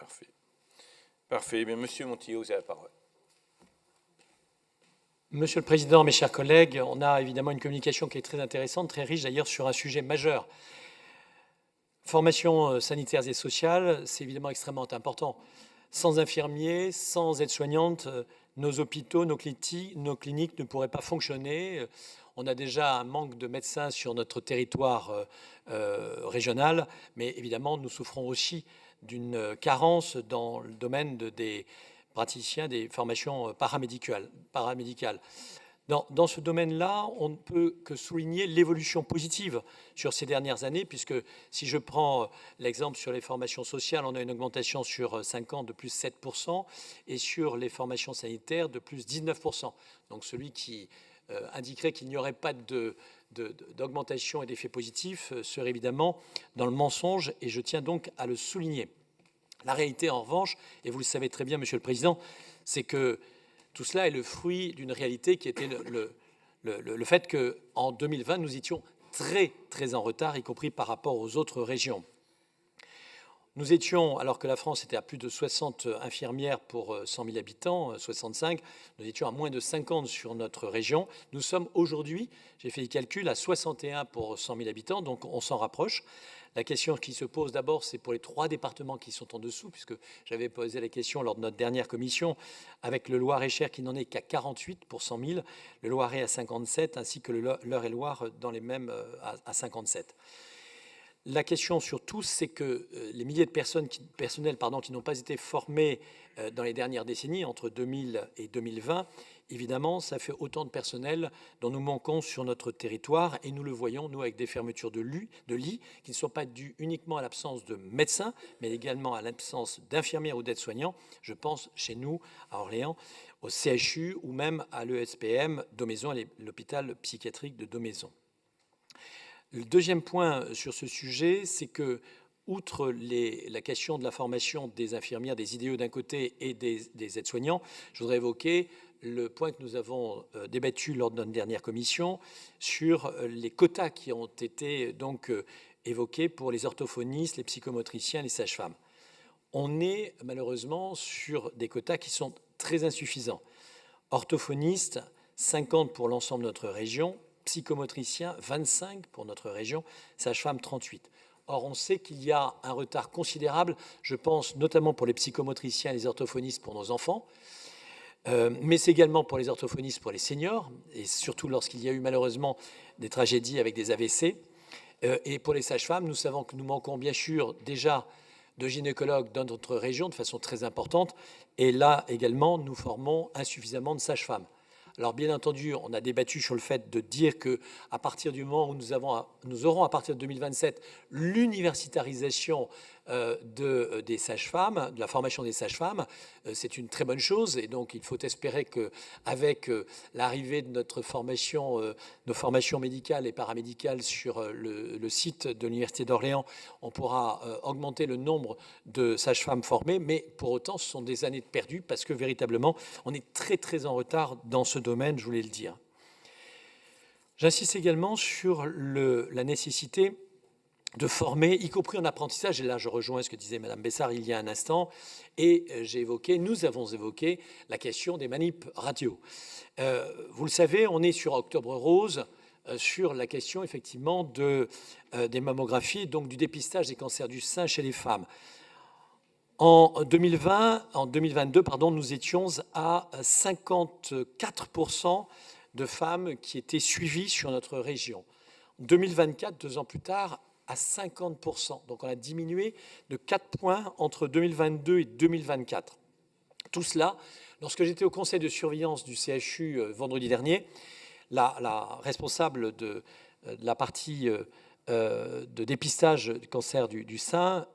Parfait. Parfait. Bien, Monsieur Montillo, vous avez la parole. Monsieur le Président, mes chers collègues, on a évidemment une communication qui est très intéressante, très riche d'ailleurs sur un sujet majeur. Formation sanitaires et sociales, c'est évidemment extrêmement important. Sans infirmiers, sans aides-soignantes, nos hôpitaux, nos cliniques ne pourraient pas fonctionner. On a déjà un manque de médecins sur notre territoire régional, mais évidemment, nous souffrons aussi d'une carence dans le domaine des praticiens des formations paramédicales. Dans ce domaine-là, on ne peut que souligner l'évolution positive sur ces dernières années, puisque si je prends l'exemple sur les formations sociales, on a une augmentation sur 5 ans de plus 7%, et sur les formations sanitaires de plus 19%. Donc celui qui indiquerait qu'il n'y aurait pas d'augmentation et d'effet positif serait évidemment dans le mensonge, et je tiens donc à le souligner. La réalité, en revanche, et vous le savez très bien, Monsieur le Président, c'est que tout cela est le fruit d'une réalité qui était le fait qu'en 2020, nous étions très, très en retard, y compris par rapport aux autres régions. Nous étions, alors que la France était à plus de 60 infirmières pour 100 000 habitants, 65, nous étions à moins de 50 sur notre région. Nous sommes aujourd'hui, j'ai fait les calculs, à 61 pour 100 000 habitants, donc on s'en rapproche. La question qui se pose d'abord, c'est pour les 3 départements qui sont en dessous, puisque j'avais posé la question lors de notre dernière commission, avec le Loir-et-Cher qui n'en est qu'à 48 pour 100 000, le Loiret à 57, ainsi que l'Eure-et-Loir dans les mêmes à 57. La question surtout, c'est que les milliers de personnels qui n'ont pas été formés dans les dernières décennies, entre 2000 et 2020, évidemment, ça fait autant de personnel dont nous manquons sur notre territoire, et nous le voyons, nous, avec des fermetures de lits qui ne sont pas dues uniquement à l'absence de médecins, mais également à l'absence d'infirmières ou d'aides-soignants. Je pense chez nous, à Orléans, au CHU ou même à l'ESPM Daumaison, l'hôpital psychiatrique de Daumaison. Le deuxième point sur ce sujet, c'est que, outre la question de la formation des infirmières, des IDE d'un côté et des aides-soignants, je voudrais évoquer le point que nous avons débattu lors de notre dernière commission sur les quotas qui ont été donc évoqués pour les orthophonistes, les psychomotriciens, les sages-femmes. On est malheureusement sur des quotas qui sont très insuffisants. Orthophonistes, 50 pour l'ensemble de notre région, psychomotriciens, 25 pour notre région, sages-femmes, 38. Or, on sait qu'il y a un retard considérable, je pense notamment pour les psychomotriciens et les orthophonistes pour nos enfants, mais c'est également pour les orthophonistes pour les seniors, et surtout lorsqu'il y a eu malheureusement des tragédies avec des AVC. Et pour les sages-femmes, nous savons que nous manquons bien sûr déjà de gynécologues dans notre région de façon très importante, et là également, nous formons insuffisamment de sages-femmes. Alors bien entendu, on a débattu sur le fait de dire qu'à partir du moment où nous aurons à partir de 2027 l'universitarisation des sages-femmes, de la formation des sages-femmes, c'est une très bonne chose, et donc il faut espérer qu'avec l'arrivée de nos formations médicales et paramédicales sur le site de l'Université d'Orléans, on pourra augmenter le nombre de sages-femmes formées, mais pour autant ce sont des années de perdues parce que véritablement on est très très en retard dans ce domaine, je voulais le dire. J'insiste également sur la nécessité de former, y compris en apprentissage, et là je rejoins ce que disait Madame Bessard il y a un instant, et nous avons évoqué la question des manips radio. Vous le savez, on est sur Octobre Rose, sur la question effectivement des mammographies, donc du dépistage des cancers du sein chez les femmes. En 2022, nous étions à 54% de femmes qui étaient suivies sur notre région. En 2024, 2 ans plus tard, à 50%. Donc on a diminué de 4 points entre 2022 et 2024. Tout cela, lorsque j'étais au conseil de surveillance du CHU vendredi dernier, la responsable de la partie de dépistage du cancer du sein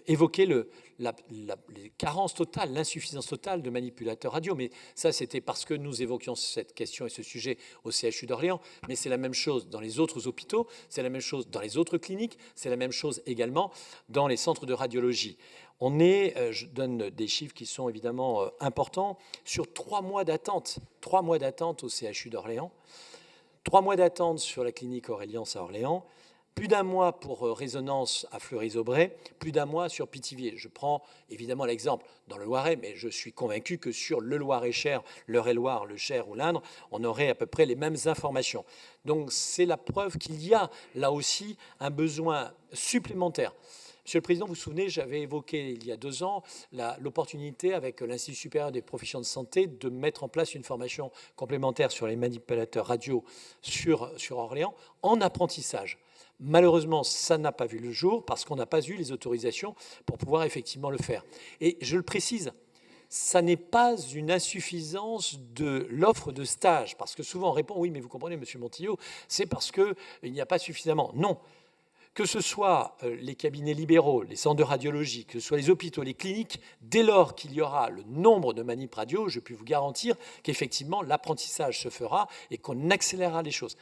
évoquait les carences totales, l'insuffisance totale de manipulateurs radio. Mais ça, c'était parce que nous évoquions cette question et ce sujet au CHU d'Orléans. Mais c'est la même chose dans les autres hôpitaux, c'est la même chose dans les autres cliniques, c'est la même chose également dans les centres de radiologie. Je donne des chiffres qui sont évidemment importants, sur 3 mois d'attente au CHU d'Orléans, 3 mois d'attente sur la clinique Aureliance à Orléans, Plus d'un mois pour Résonance à Fleury-Aubray, plus d'un mois sur Pithiviers. Je prends évidemment l'exemple dans le Loiret, mais je suis convaincu que sur le Loir-et-Cher, l'Eure-et-Loir, le Cher ou l'Indre, on aurait à peu près les mêmes informations. Donc c'est la preuve qu'il y a là aussi un besoin supplémentaire. Monsieur le Président, vous vous souvenez, j'avais évoqué il y a 2 ans l'opportunité avec l'Institut supérieur des professions de santé de mettre en place une formation complémentaire sur les manipulateurs radio sur Orléans en apprentissage. Malheureusement, ça n'a pas vu le jour parce qu'on n'a pas eu les autorisations pour pouvoir effectivement le faire. Et je le précise, ça n'est pas une insuffisance de l'offre de stage, parce que souvent on répond « oui, mais vous comprenez, Monsieur Montillot, c'est parce qu'il n'y a pas suffisamment ». Non. Que ce soit les cabinets libéraux, les centres de radiologie, que ce soit les hôpitaux, les cliniques, dès lors qu'il y aura le nombre de manip radio, je puis vous garantir qu'effectivement l'apprentissage se fera et qu'on accélérera les choses.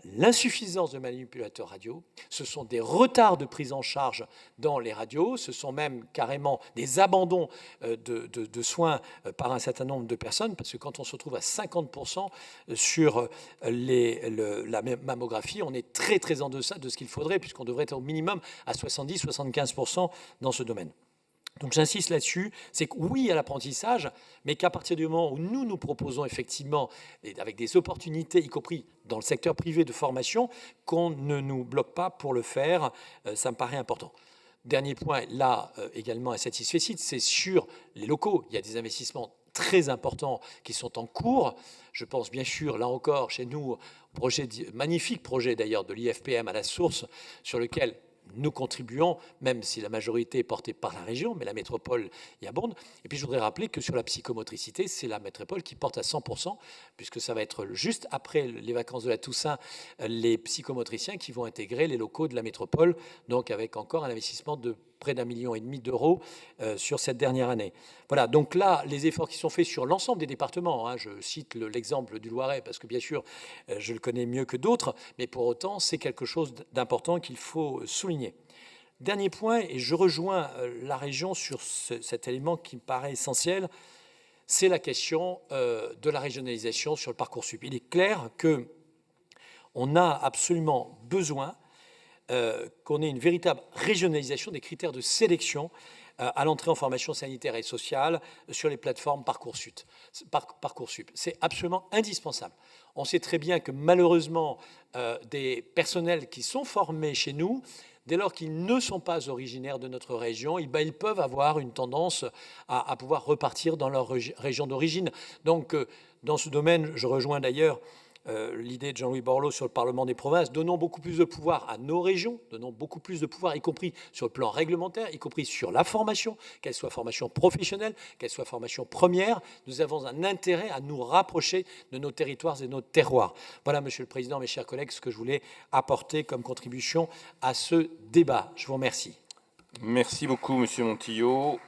L'insuffisance de manipulateurs radio, ce sont des retards de prise en charge dans les radios, ce sont même carrément des abandons de soins par un certain nombre de personnes, parce que quand on se retrouve à 50% sur la mammographie, on est très très en deçà de ce qu'il faudrait, puisqu'on devrait être au minimum à 70-75% dans ce domaine. Donc j'insiste là-dessus, c'est que oui à l'apprentissage, mais qu'à partir du moment où nous proposons effectivement, avec des opportunités, y compris dans le secteur privé de formation, qu'on ne nous bloque pas pour le faire, ça me paraît important. Dernier point, là également un satisfait, c'est sur les locaux. Il y a des investissements très importants qui sont en cours. Je pense bien sûr, là encore, chez nous, magnifique projet d'ailleurs de l'IFPM à la source, sur lequel nous contribuons, même si la majorité est portée par la région, mais la métropole y abonde. Et puis je voudrais rappeler que sur la psychomotricité, c'est la métropole qui porte à 100%, puisque ça va être juste après les vacances de la Toussaint, les psychomotriciens qui vont intégrer les locaux de la métropole, donc avec encore un investissement de près d'1,5 million d'euros sur cette dernière année. Voilà, donc là, les efforts qui sont faits sur l'ensemble des départements, hein, je cite l'exemple du Loiret, parce que bien sûr, je le connais mieux que d'autres, mais pour autant, c'est quelque chose d'important qu'il faut souligner. Dernier point, et je rejoins la région sur cet élément qui me paraît essentiel, c'est la question de la régionalisation sur le Parcoursup. Il est clair qu'on a absolument besoin qu'on ait une véritable régionalisation des critères de sélection à l'entrée en formation sanitaire et sociale sur les plateformes Parcoursup. C'est absolument indispensable. On sait très bien que malheureusement, des personnels qui sont formés chez nous, dès lors qu'ils ne sont pas originaires de notre région, ils peuvent avoir une tendance à pouvoir repartir dans leur région d'origine. Donc, dans ce domaine, je rejoins d'ailleurs l'idée de Jean-Louis Borloo sur le Parlement des provinces. Donnons beaucoup plus de pouvoir à nos régions, donnons beaucoup plus de pouvoir, y compris sur le plan réglementaire, y compris sur la formation, qu'elle soit formation professionnelle, qu'elle soit formation première. Nous avons un intérêt à nous rapprocher de nos territoires et de nos terroirs. Voilà, Monsieur le Président, mes chers collègues, ce que je voulais apporter comme contribution à ce débat. Je vous remercie. Merci beaucoup, Monsieur Montillot.